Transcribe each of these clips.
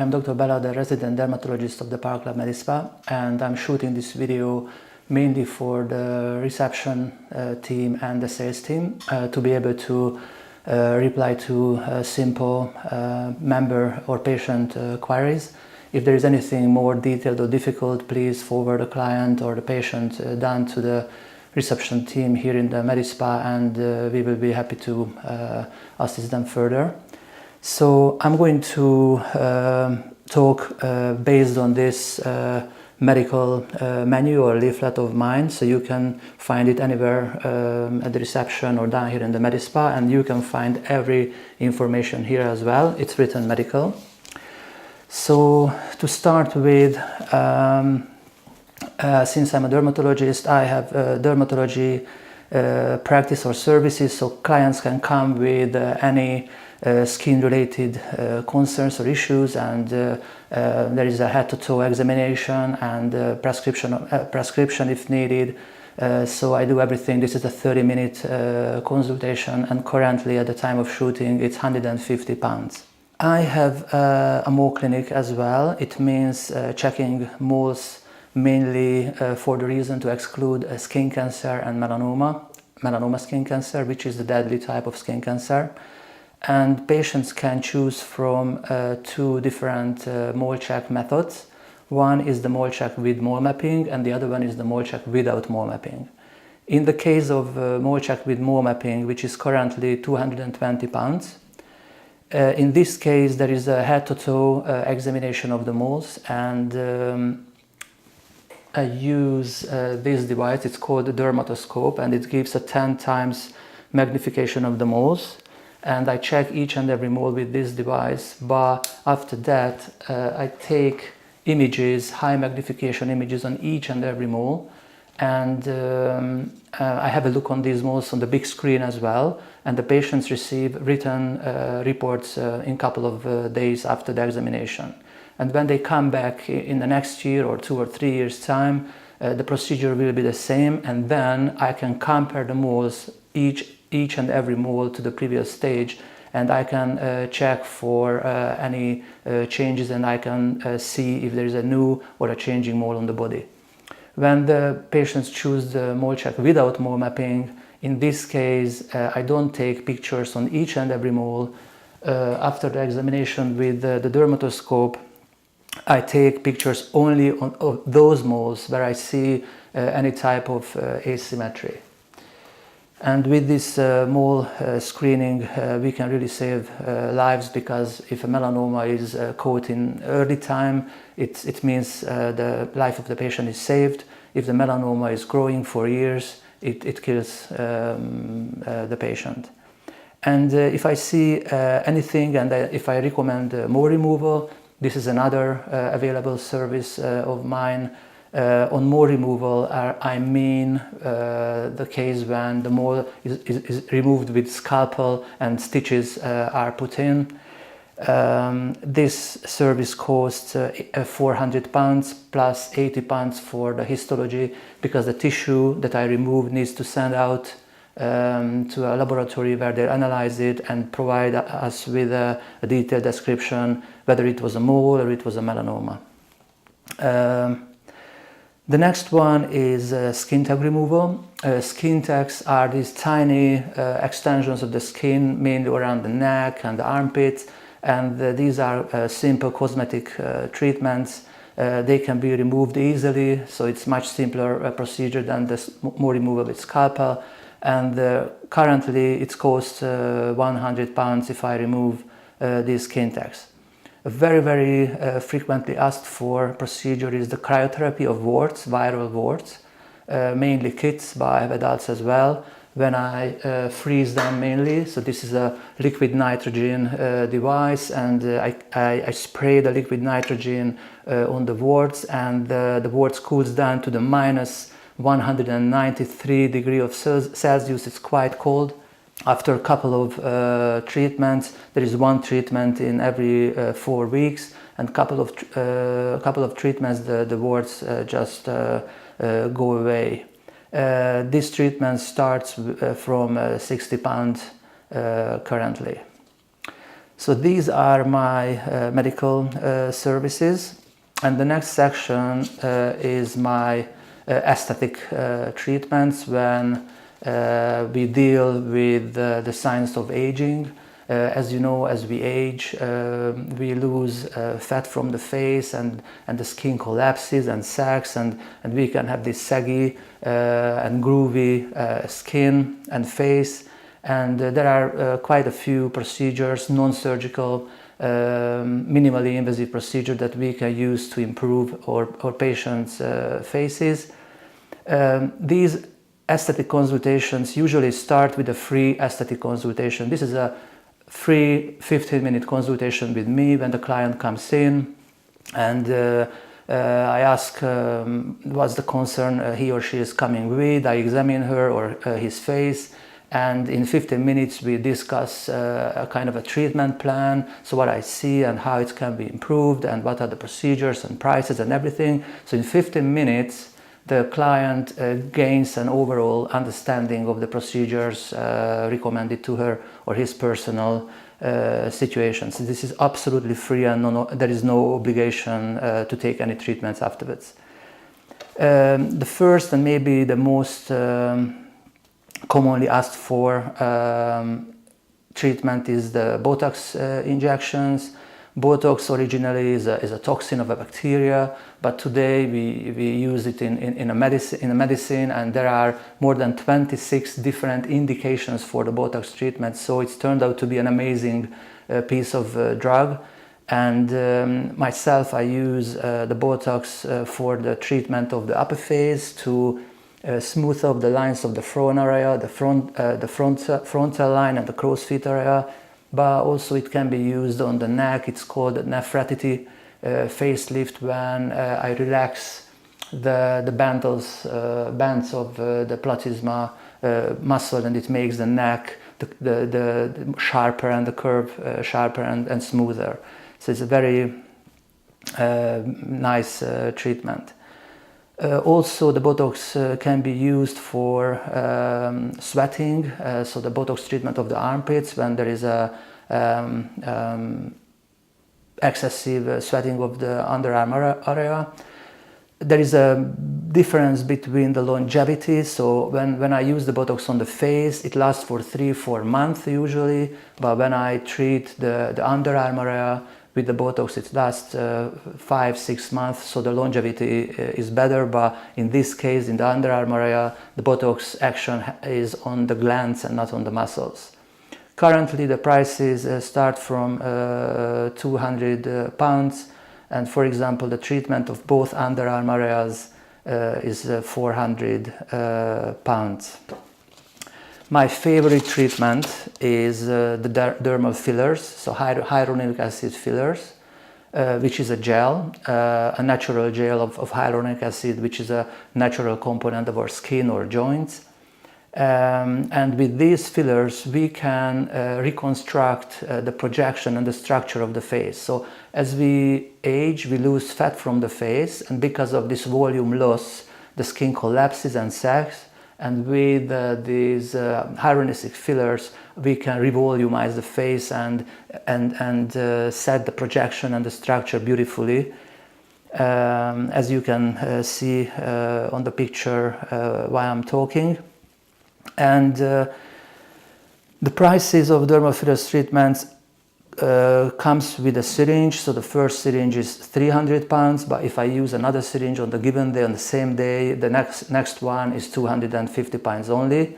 I'm Dr. Bela, the resident dermatologist of the Pronokal MediSpa, and I'm shooting this video mainly for the reception team and the sales team to be able to reply to simple member or patient queries. If there is anything more detailed or difficult, please forward the client or the patient down to the reception team here in the MediSpa, and we will be happy to assist them further. So I'm going to talk based on this medical menu or leaflet of mine, so you can find it anywhere at the reception or down here in the MediSpa, and you can find every information here as well. It's written medical. So to start with, since I'm a dermatologist, I have dermatology practice or services, so clients can come with any skin-related concerns or issues, and there is a head-to-toe examination and prescription if needed. So I do everything. This is a 30-minute consultation, and currently at the time of shooting it's £150. I have a mole clinic as well. It means checking moles mainly for the reason to exclude skin cancer and melanoma skin cancer, which is the deadly type of skin cancer. And patients can choose from two different mole check methods. One is the mole check with mole mapping, and the other one is the mole check without mole mapping. In the case of mole check with mole mapping, which is currently £220, in this case there is a head-to-toe examination of the moles, and I use this device. It's called a dermatoscope, and it gives a 10 times magnification of the moles. And I check each and every mole with this device, but after that I take images, high magnification images on each and every mole, and I have a look on these moles on the big screen as well, and the patients receive written reports in a couple of days after the examination. And when they come back in the next year or 2 or 3 years time, the procedure will be the same, and then I can compare the moles, each and every mole to the previous stage, and I can check for any changes, and I can see if there is a new or a changing mole on the body. When the patients choose the mole check without mole mapping, in this case I don't take pictures on each and every mole. After the examination with the dermatoscope, I take pictures only of those moles where I see any type of asymmetry. And with this mole screening, we can really save lives, because if a melanoma is caught in early time, it means the life of the patient is saved. If the melanoma is growing for years, it kills the patient. And if I see anything, and if I recommend mole removal, this is another available service of mine. On mole removal, I mean the case when the mole is removed with scalpel and stitches are put in. This service costs £400 plus £80 for the histology, because the tissue that I remove needs to send out to a laboratory where they analyze it and provide us with a detailed description whether it was a mole or it was a melanoma. The next one is skin tag removal. Skin tags are these tiny extensions of the skin, mainly around the neck and the armpits, and these are simple cosmetic treatments. They can be removed easily, so it's much simpler procedure than the mole removal with scalpel, and currently it costs £100 if I remove these skin tags. A very frequently asked for procedure is the cryotherapy of warts, viral warts, mainly kids, but I have adults as well, when I freeze them mainly. So this is a liquid nitrogen device, and I spray the liquid nitrogen on the warts, and the warts cools down to the minus 193 degrees of Celsius. It's quite cold. After a couple of treatments, there is one treatment in every 4 weeks, and couple of treatments, the warts just go away. This treatment starts from £60 currently. So these are my medical services, and the next section is my aesthetic treatments when we deal with the signs of aging. As you know, as we age, we lose fat from the face, and the skin collapses and sags, and we can have this saggy and groovy skin and face. And there are quite a few procedures, non-surgical, minimally invasive procedures that we can use to improve our patients' faces. These aesthetic consultations usually start with a free aesthetic consultation. This is a free 15-minute consultation with me when the client comes in, and I ask what's the concern he or she is coming with. I examine her or his face, and in 15 minutes we discuss a kind of a treatment plan, so what I see and how it can be improved and what are the procedures and prices and everything. So in 15 minutes the client gains an overall understanding of the procedures recommended to her or his personal situation. So this is absolutely free, and there is no obligation to take any treatments afterwards. The first and maybe the most commonly asked for treatment is the Botox injections. Botox originally is a toxin of a bacteria, but today we use it in a medicine, and there are more than 26 different indications for the Botox treatment. So it's turned out to be an amazing piece of drug. And myself, I use the Botox for the treatment of the upper face to smooth out the lines of the frown area, the frontal line and the crow's feet area. But also it can be used on the neck. It's called Nephratity facelift, when I relax the bands of the platysma muscle, and it makes the neck the sharper and the curve sharper and smoother. So it's a very nice treatment. Also, the Botox can be used for sweating, so the Botox treatment of the armpits when there is a excessive sweating of the underarm area. There is a difference between the longevity, so when I use the Botox on the face, it lasts for 3-4 months usually, but when I treat the underarm area with the Botox, it lasts 5-6 months, so the longevity is better. But in this case, in the underarm area, the Botox action is on the glands and not on the muscles. Currently, the prices start from £200, and for example, the treatment of both underarm areas is £400. My favorite treatment is the dermal fillers, so hyaluronic acid fillers, which is a gel, a natural gel of hyaluronic acid, which is a natural component of our skin or joints. And with these fillers, we can reconstruct the projection and the structure of the face. So as we age, we lose fat from the face, and because of this volume loss, the skin collapses and sags. And with these hyaluronic fillers, we can revolumize the face and set the projection and the structure beautifully. As you can see on the picture while I'm talking. And the prices of dermal fillers treatments comes with a syringe. So the first syringe is £300, but if I use another syringe on the given day, on the same day, the next one is £250 only.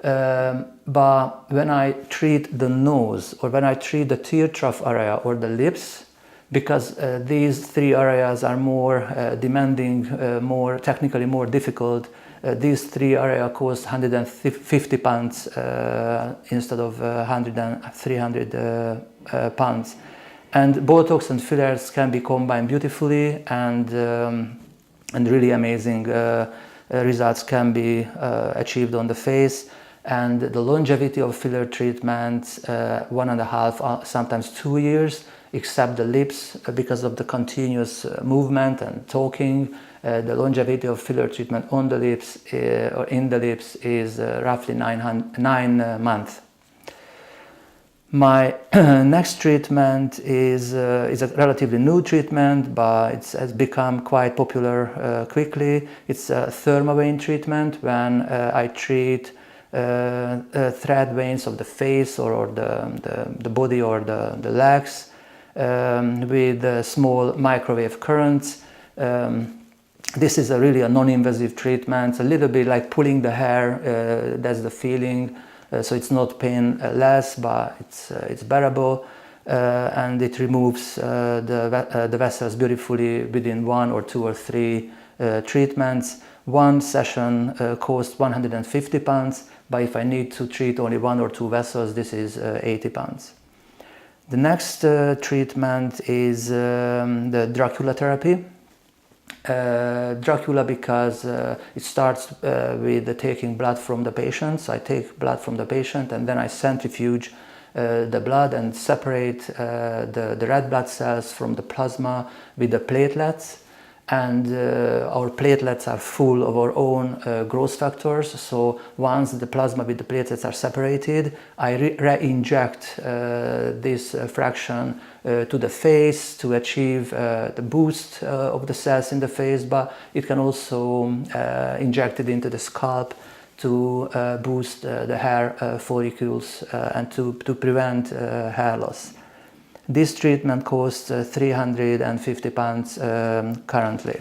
But when I treat the nose, or when I treat the tear trough area or the lips, because these three areas are more demanding, more technically more difficult, these three areas cost £150 instead of £300. And Botox and fillers can be combined beautifully, and really amazing results can be achieved on the face. And the longevity of filler treatments, 1.5, sometimes 2 years, except the lips, because of the continuous movement and talking. The longevity of filler treatment on the lips or in the lips is roughly 9 months. My next treatment is a relatively new treatment, but it has become quite popular quickly. It's a Thermavein treatment when I treat thread veins of the face or the body or the legs with small microwave currents. This is really a non-invasive treatment. It's a little bit like pulling the hair, that's the feeling. So it's not painless, but it's bearable, and it removes the vessels beautifully within 1 or 2 or 3 treatments. One session costs £150, but if I need to treat only 1 or 2 vessels, this is £80. The next treatment is the Dracula therapy. Dracula because it starts with taking blood from the patient. So I take blood from the patient and then I centrifuge the blood and separate the red blood cells from the plasma with the platelets. And our platelets are full of our own growth factors. So once the plasma with the platelets are separated, I re-inject this fraction to the face to achieve the boost of the cells in the face, but it can also inject it into the scalp to boost the hair follicles and to prevent hair loss. This treatment costs £350 currently.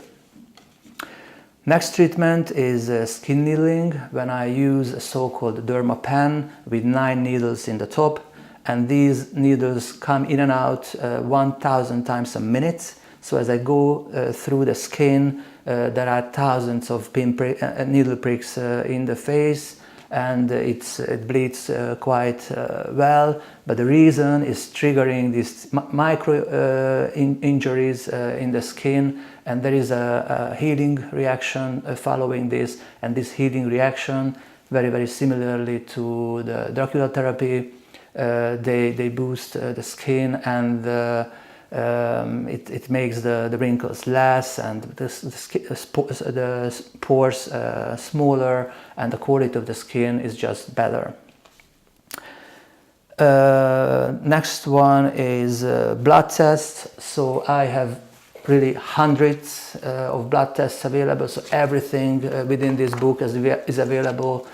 Next treatment is skin needling, when I use a so-called derma pen with 9 needles in the top, and these needles come in and out 1,000 times a minute. So as I go through the skin, there are thousands of needle pricks in the face, and it bleeds quite well, but the reason is triggering these micro injuries in the skin, and there is a healing reaction following this, and this healing reaction, very similarly to the Dracula therapy, they boost the skin, and it makes the wrinkles less, and the pores smaller, and the quality of the skin is just better. Next one is blood tests. So I have really hundreds of blood tests available. So everything within this book is available,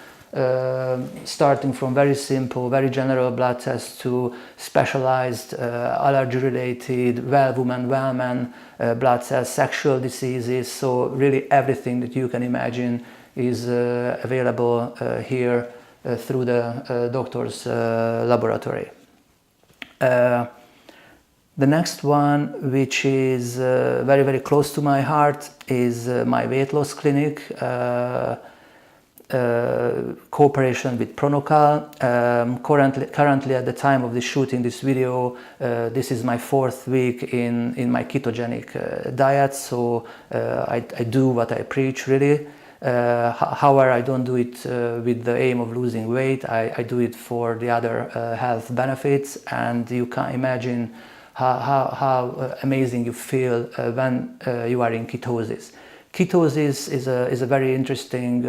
starting from very simple, very general blood tests to specialized allergy-related, well-woman, well-man blood tests, sexual diseases. So really everything that you can imagine is available here through the doctor's laboratory. The next one, which is very close to my heart, is my weight loss clinic. Cooperation with Pronokal. Currently at the time of the shooting this video, this is my 4th week in my ketogenic diet, so I do what I preach, really. However, I don't do it with the aim of losing weight. I do it for the other health benefits, and you can imagine how amazing you feel when you are in ketosis. Ketosis is a very interesting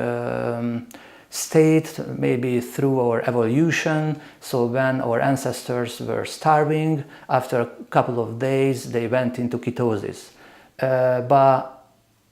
state, maybe through our evolution. So when our ancestors were starving, after a couple of days they went into ketosis. But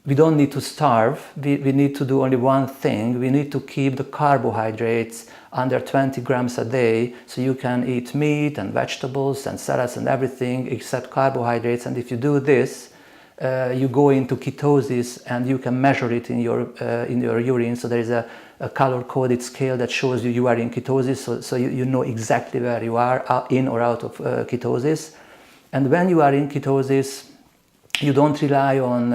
we don't need to starve. We need to do only one thing. We need to keep the carbohydrates under 20 grams a day, so you can eat meat and vegetables and salads and everything except carbohydrates. And if you do this, you go into ketosis, and you can measure it in your urine. So there is a color-coded scale that shows you are in ketosis, so you know exactly where you are, in or out of ketosis. And when you are in ketosis, you don't rely on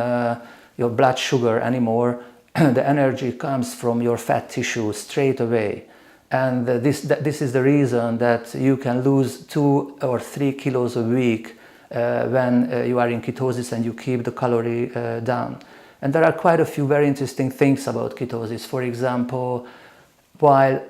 your blood sugar anymore. The energy comes from your fat tissue straight away. And this is the reason that you can lose 2 or 3 kilos a week when you are in ketosis and you keep the calorie down. And there are quite a few very interesting things about ketosis. For example, while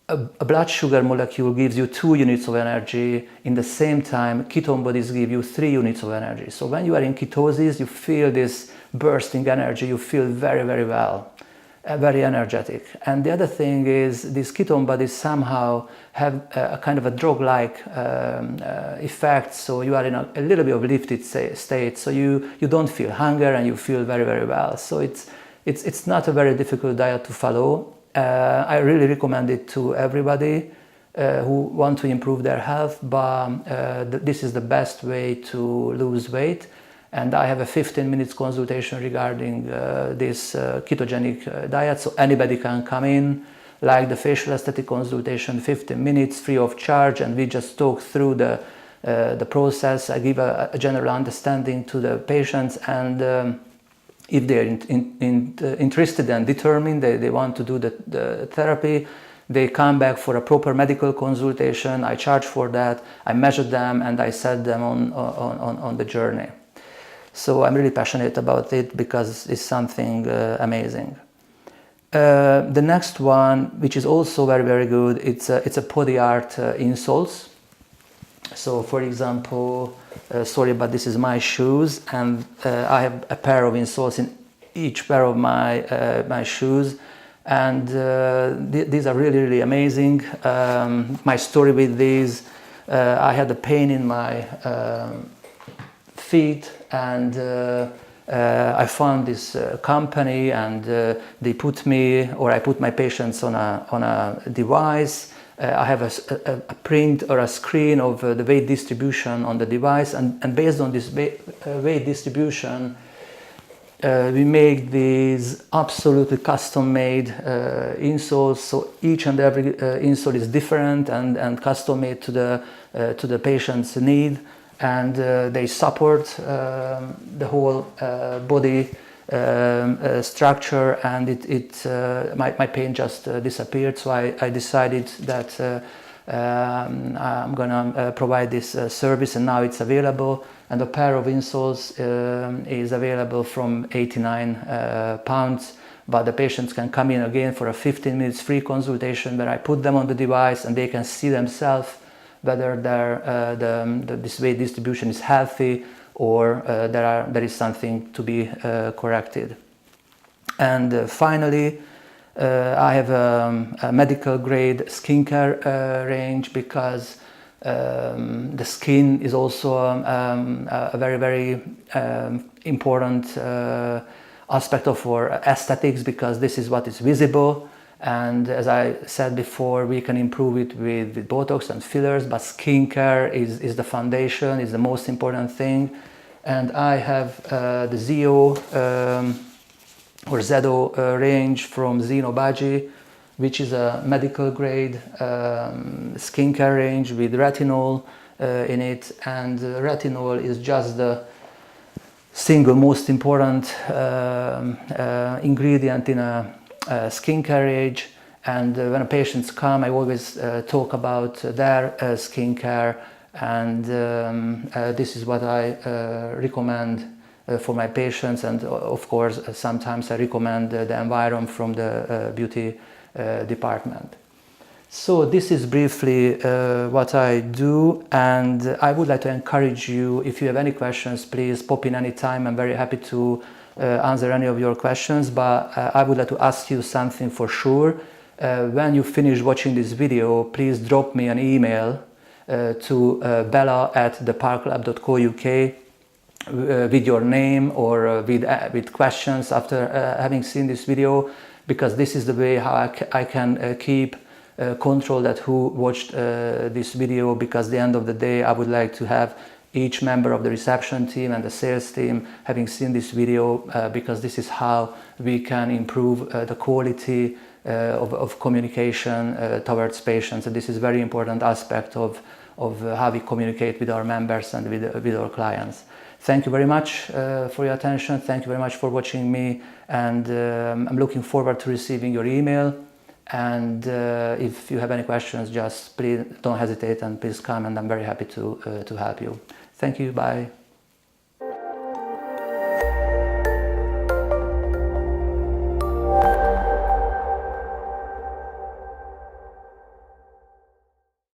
a blood sugar molecule gives you 2 units of energy, in the same time ketone bodies give you 3 units of energy. So when you are in ketosis, you feel this bursting energy, you feel very well. very energetic. And the other thing is these ketone bodies somehow have a kind of a drug-like effect, so you are in a little bit of lifted state, so you don't feel hunger and you feel very, very well. So it's not a very difficult diet to follow. I really recommend it to everybody who want to improve their health, but this is the best way to lose weight. And I have a 15 minutes consultation regarding this ketogenic diet, so anybody can come in, like the facial aesthetic consultation, 15 minutes free of charge, and we just talk through the process. I give a general understanding to the patients, and if they're interested and determined, they want to do the therapy, they come back for a proper medical consultation. I charge for that, I measure them, and I set them on the journey. So I'm really passionate about it because it's something amazing. The next one, which is also very, very good, it's a Podiart insoles. So for example, sorry, but this is my shoes, and I have a pair of insoles in each pair of my shoes, and these are really, really amazing. My story with these, I had a pain in my feet, and I found this company, and they put me, or I put my patients on a device. I have a print or a screen of the weight distribution on the device, and based on this weight distribution, we make these absolutely custom-made insoles. So each and every insole is different and custom-made to the patient's need, and they support the whole body structure, and my pain just disappeared. So I decided that I'm gonna provide this service, and now it's available. And a pair of insoles is available from 89 pounds, but the patients can come in again for a 15 minutes free consultation where I put them on the device and they can see themselves whether this weight distribution is healthy or there is something to be corrected. And finally, I have a medical grade skincare range, because the skin is also a very, very important aspect of our aesthetics, because this is what is visible. And as I said before, we can improve it with Botox and fillers, but skincare is the foundation, is the most important thing. And I have the ZO or ZO range from Xenobaji, which is a medical grade skincare range with retinol in it. And retinol is just the single most important ingredient in a skincare range. And when patients come, I always talk about their skincare, and this is what I recommend for my patients. And of course, sometimes I recommend the environment from the beauty department. So this is briefly what I do, and I would like to encourage you, if you have any questions, please pop in any time. I'm very happy to answer any of your questions, but I would like to ask you something for sure. When you finish watching this video, please drop me an email to bella@theparklab.co.uk with your name or with questions after having seen this video, because this is the way how I can keep control that who watched this video, because at the end of the day I would like to have each member of the reception team and the sales team having seen this video, because this is how we can improve the quality of communication towards patients. And this is a very important aspect of how we communicate with our members and with our clients. Thank you very much for your attention. Thank you very much for watching me, and I'm looking forward to receiving your email. And if you have any questions, just please don't hesitate and please come, and I'm very happy to help you. Thank you. Bye.